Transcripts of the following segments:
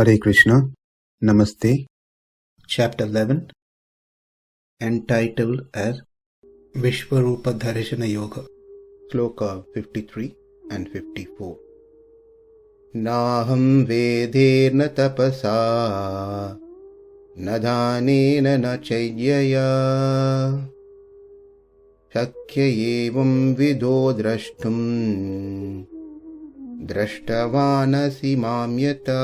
Hare Krishna, Namaste. Chapter 11, entitled as Vishwarupa Dharshana Yoga, Sloka 53 and 54. Nāhaṁ vedair na tapasā, na dānena na cejyayā, śakya evaṁ-vidho draṣṭuṁ, dṛṣṭavān imaṁ yathā,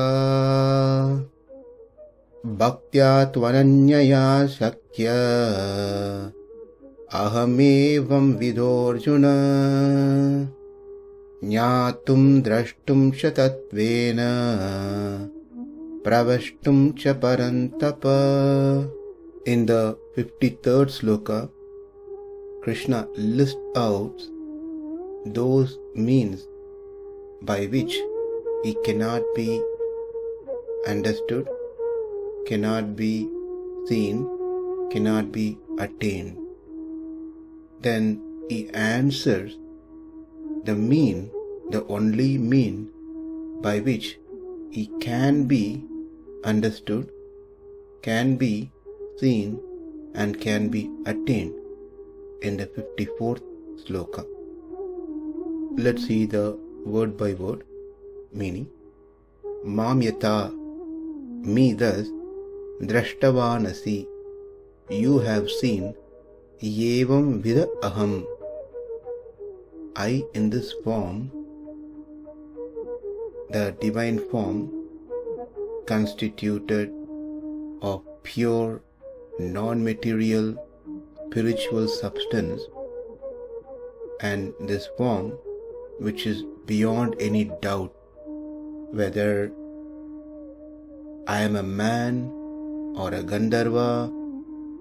bhaktyā ananyayā śakya, aham evaṁ-vidho rjuna, jñātuṁ draṣṭuṁ tattvena, praveṣṭuṁ paran-tapa. In the 53rd sloka, Krishna lists out those means by which he cannot be understood, cannot be seen, cannot be attained. Then he answers the only mean by which he can be understood, can be seen, and can be attained in the 54th sloka. Let's see the word by word meaning. Maṁ yathā, me thus, dṛṣṭavān asi, you have seen, evaṁ-vidho aham, I in this form, the divine form constituted of pure, non-material, spiritual substance, and this form which is beyond any doubt, whether I am a man or a Gandharva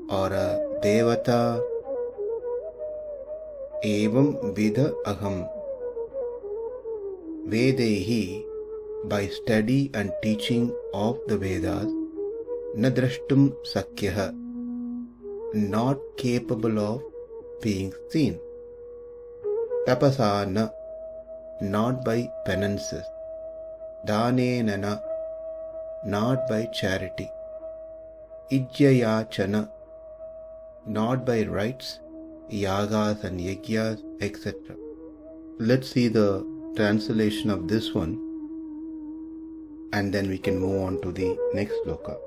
or a Devata, evaṁ-vidho aham. Vedaihi, by study and teaching of the Vedas, na draṣṭuṁ śakya, not capable of being seen. Tapasā, not by penances. Dānena, not by charity. Cejyayā, not by rites, yagas and yajñas, etc. Let's see the translation of this one, and then we can move on to the next sloka.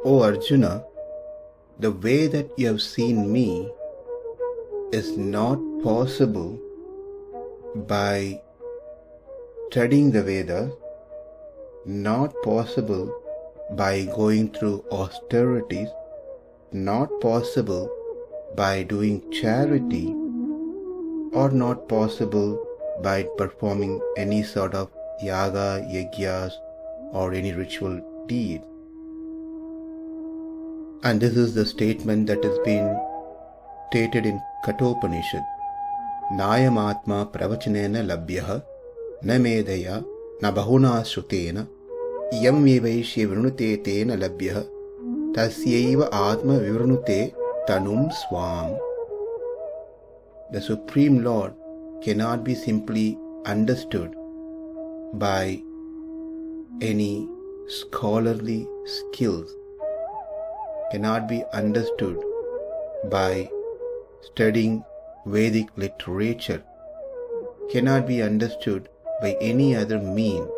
O Arjuna, the way that you have seen me is not possible by studying the Vedas, not possible by going through austerities, not possible by doing charity, or not possible by performing any sort of yaga, yajñas, or any ritual deed. And this is the statement that has been stated in Kathopanishad. Nāyam ātmā pravachanena labhyah na medaya na bahuna shrutena yam vivaishya vrinute tena labhyah tasyaiva ātma vivrinute tanum swam. The Supreme Lord cannot be simply understood by any scholarly skills, cannot be understood by studying Vedic literature, cannot be understood by any other mean.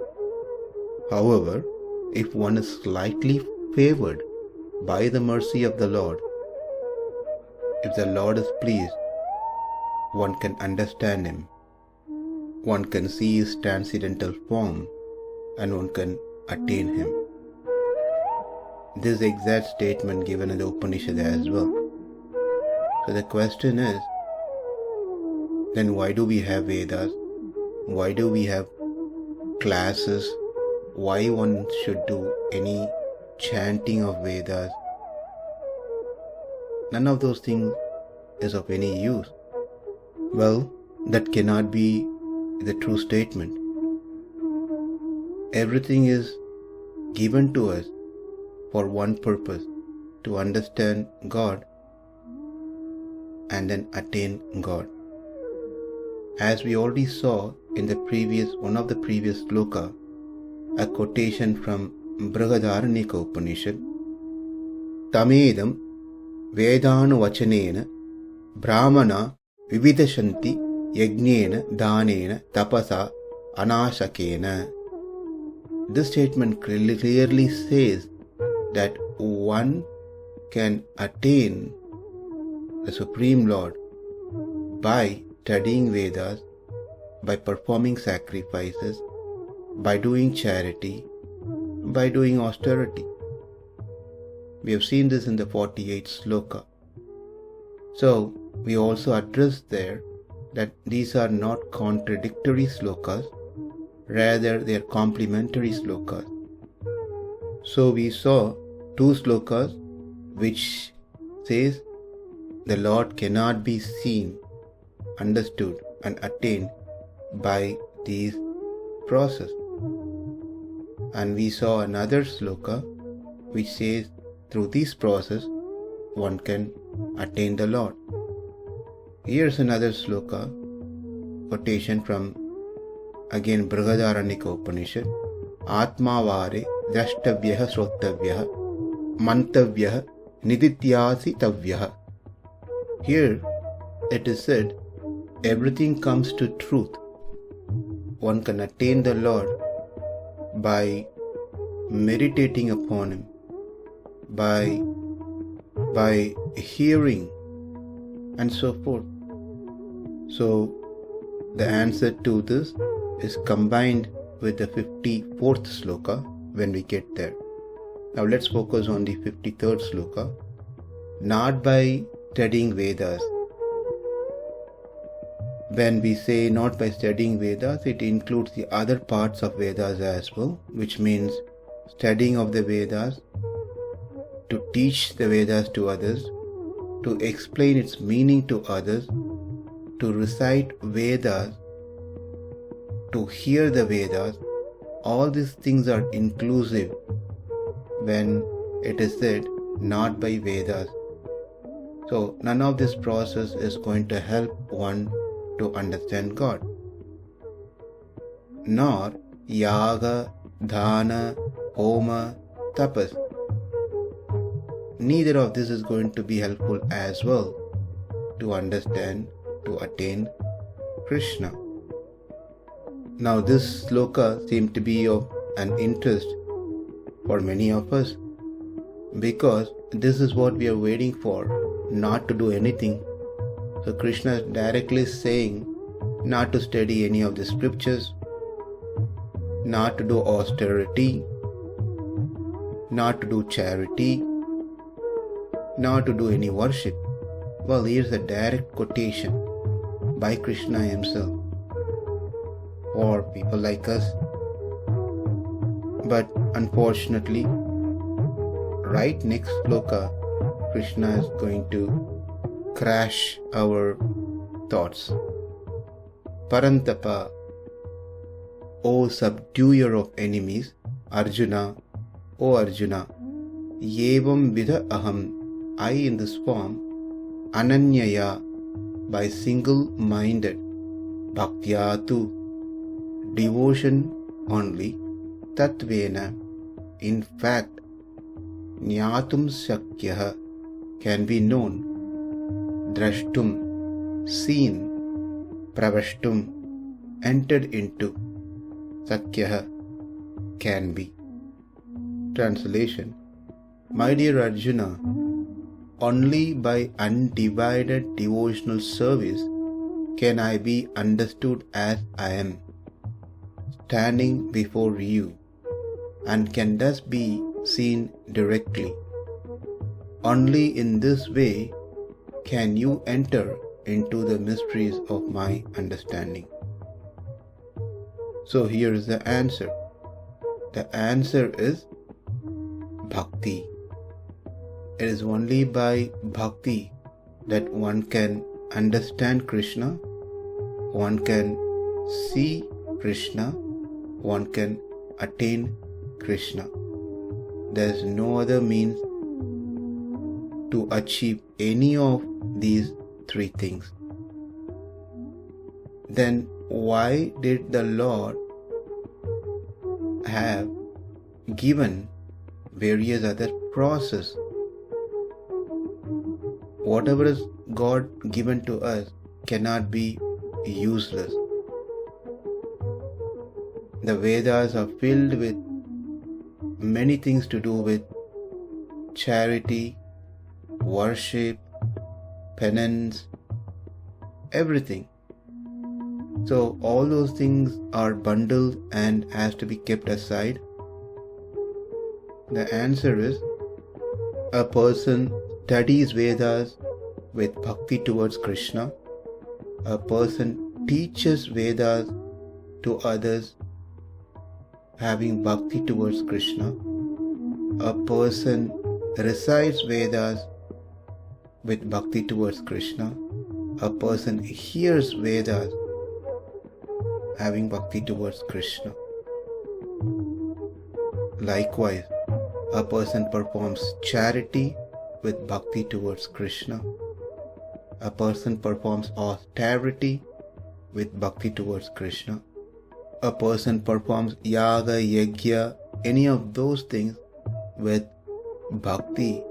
However, if one is slightly favored by the mercy of the Lord, if the Lord is pleased, one can understand him, one can see his transcendental form, and one can attain him. This exact statement given in the Upanishad as well. So the question is, then why do we have Vedas? Why do we have classes? Why one should do any chanting of Vedas? None of those things is of any use. Well, that cannot be the true statement. Everything is given to us for one purpose, to understand God and then attain God. As we already saw in the one of the previous sloka, a quotation from Brihadaranyaka Tamedam Vedanuvachanena Brahmana Vividashanti Yajnena Dānena tapasā anāsakena. This statement clearly says that one can attain the Supreme Lord by studying Vedas, by performing sacrifices, by doing charity, by doing austerity. We have seen this in the 48th Sloka. So, we also addressed there that these are not contradictory slokas, rather they are complementary slokas. So, we saw two slokas which says the Lord cannot be seen, understood and attained by these process. And we saw another sloka which says through this process one can attain the Lord. Here's another sloka, quotation from again Brihadaranyaka Atmavare draṣṭavyah śrotavyah mantavyah nidithyasitavyah. Here it is said everything comes to truth. One can attain the Lord by meditating upon Him, by hearing and so forth. So the answer to this is combined with the 54th sloka when we get there. Now let's focus on the 53rd sloka. Not by studying Vedas. When we say not by studying Vedas, it includes the other parts of Vedas as well, which means studying of the Vedas, to teach the Vedas to others, to explain its meaning to others, to recite Vedas, to hear the Vedas. All these things are inclusive when it is said not by Vedas. So none of this process is going to help one to understand God. Nor yaga, dāna, homa, tapas. Neither of this is going to be helpful as well to understand, to attain Krishna. Now this sloka seems to be of an interest for many of us, because this is what we are waiting for, not to do anything. So Krishna is directly saying not to study any of the scriptures, not to do austerity, not to do charity, not to do any worship. Well, here's a direct quotation by Krishna himself for people like us. But unfortunately, right next sloka, Krishna is going to crash our thoughts. Paran-tapa, O subduer of enemies, Arjuna, O Arjuna, evaṁ-vidho aham, I in this form, ananyayā, by single-minded, bhaktyā tu, devotion only, tattvena, in fact, jñātuṁ śakya, can be known, draṣṭuṁ, seen, praveṣṭuṁ, entered into, śakya, can be. Translation: My dear Arjuna, only by undivided devotional service can I be understood as I am, standing before you, and can thus be seen directly. Only in this way can you enter into the mysteries of my understanding. So here is the answer. The answer is bhakti. It is only by bhakti that one can understand Krishna, one can see Krishna, one can attain Krishna. There is no other means to achieve any of these three things. Then why did the Lord have given various other process. Whatever is God given to us cannot be useless. The Vedas are filled with many things to do with charity, worship, penance, everything. So all those things are bundled and has to be kept aside. The answer is, a person studies Vedas with bhakti towards Krishna. A person teaches Vedas to others having bhakti towards Krishna. A person recites Vedas with bhakti towards Krishna. A person hears Vedas having bhakti towards Krishna. Likewise, a person performs charity with bhakti towards Krishna. A person performs austerity with bhakti towards Krishna. A person performs yathā, yajna, any of those things with bhakti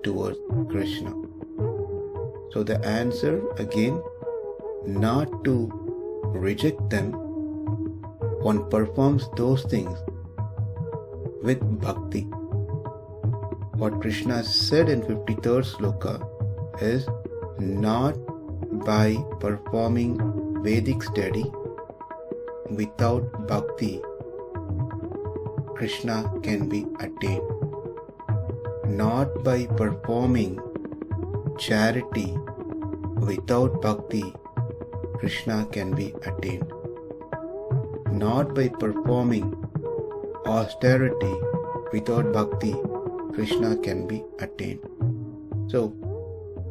towards Krishna. So the answer again, not to reject them, one performs those things with bhakti. What Krishna said in 53rd Sloka is, not by performing Vedic study without bhakti Krishna can be attained. Not by performing charity without bhakti Krishna can be attained. Not by performing austerity without bhakti Krishna can be attained. So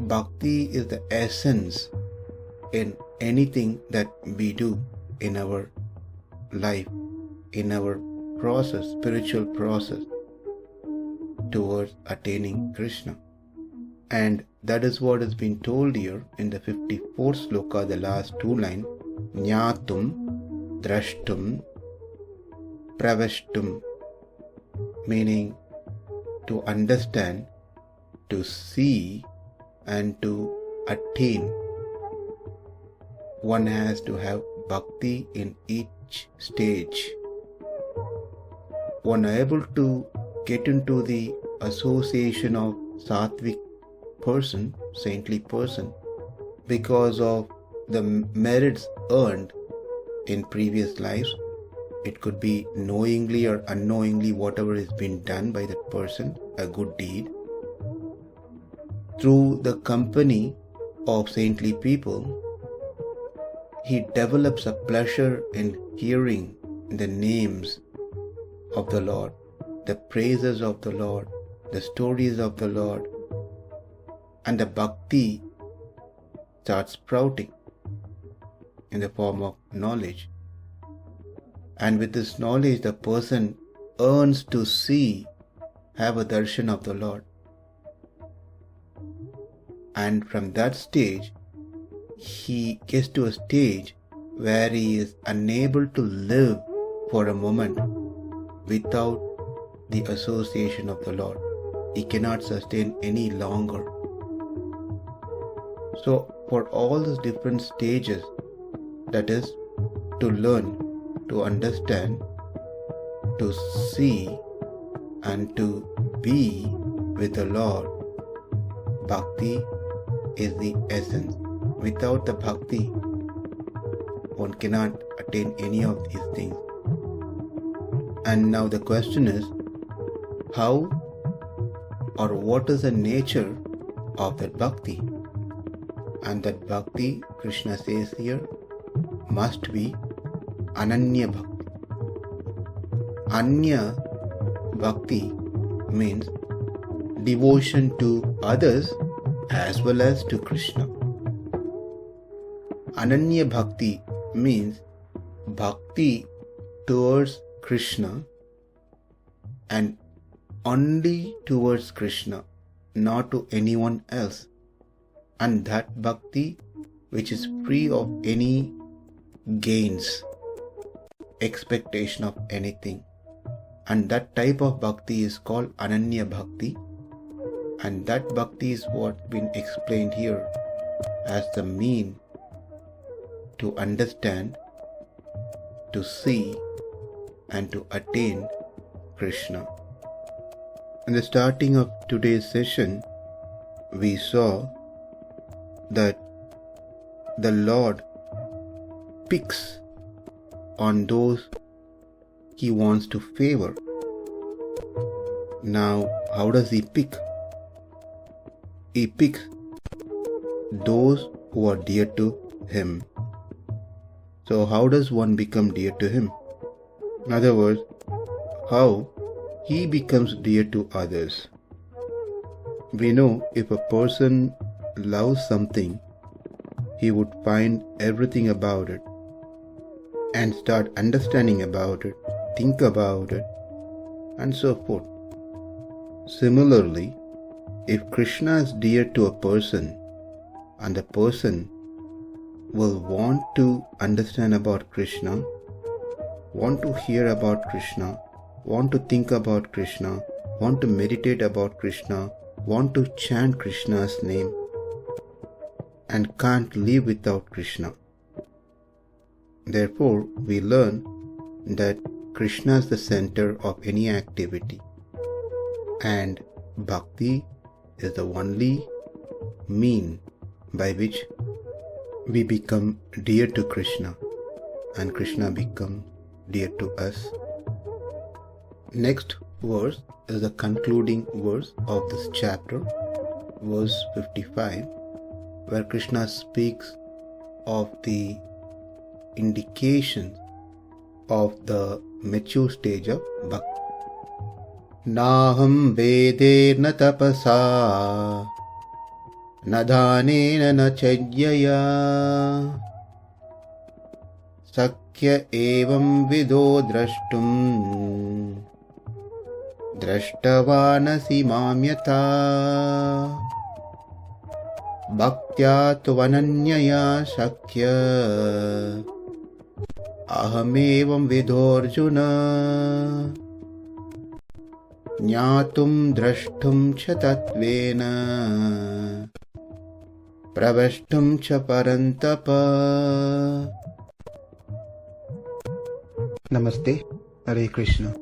bhakti is the essence in anything that we do in our life, in our process, spiritual process towards attaining Krishna. And that is what has been told here in the 54th sloka, the last two lines, jñātuṁ, draṣṭuṁ, praveṣṭuṁ, meaning to understand, to see, and to attain. One has to have bhakti in each stage. One able to get into the association of sattvic person, saintly person, because of the merits earned in previous lives. It could be knowingly or unknowingly, whatever has been done by that person, a good deed. Through the company of saintly people, he develops a pleasure in hearing the names of the Lord, the praises of the Lord, the stories of the Lord, and the bhakti starts sprouting in the form of knowledge. And with this knowledge, the person earns to see, have a darshan of the Lord. And from that stage, he gets to a stage where he is unable to live for a moment without the association of the Lord. He cannot sustain any longer. So for all these different stages, that is, to learn, to understand, to see, and to be with the Lord, bhakti is the essence. Without the bhakti, one cannot attain any of these things. And now the question is, how or what is the nature of that bhakti? And that bhakti, Krishna says here, must be ananya bhakti. Anya bhakti means devotion to others as well as to Krishna. Ananya bhakti means bhakti towards Krishna and only towards Krishna, not to anyone else. And that bhakti which is free of any gains, expectation of anything. and that type of bhakti is called ananya bhakti, and that bhakti is what been explained here as the mean to understand, to see, and to attain Krishna. In the starting of today's session, we saw that the Lord picks on those He wants to favor. Now, how does He pick? He picks those who are dear to Him. So how does one become dear to Him? In other words, how He becomes dear to others. We know if a person loves something, he would find everything about it and start understanding about it, think about it, and so forth. Similarly, if Krishna is dear to a person and the person will want to understand about Krishna, want to hear about Krishna, want to think about Krishna, want to meditate about Krishna, want to chant Krishna's name, and can't live without Krishna. Therefore, we learn that Krishna is the center of any activity, and bhakti is the only mean by which we become dear to Krishna and Krishna becomes dear to us. Next verse is the concluding verse of this chapter, verse 55, where Krishna speaks of the indications of the mature stage of bhakti. Nāhaṁ vedair na tapasā, na dānena na cejyayā, śakya evaṁ-vidho draṣṭuṁ, dṛṣṭavān imaṁ yathā, bhaktyā tu ananyayā śakya, aham evaṁ-vidho rjuna, jñātuṁ draṣṭuṁ cha tattvena, praveṣṭuṁ cha paran-tapa. Namaste. Hare Krishna.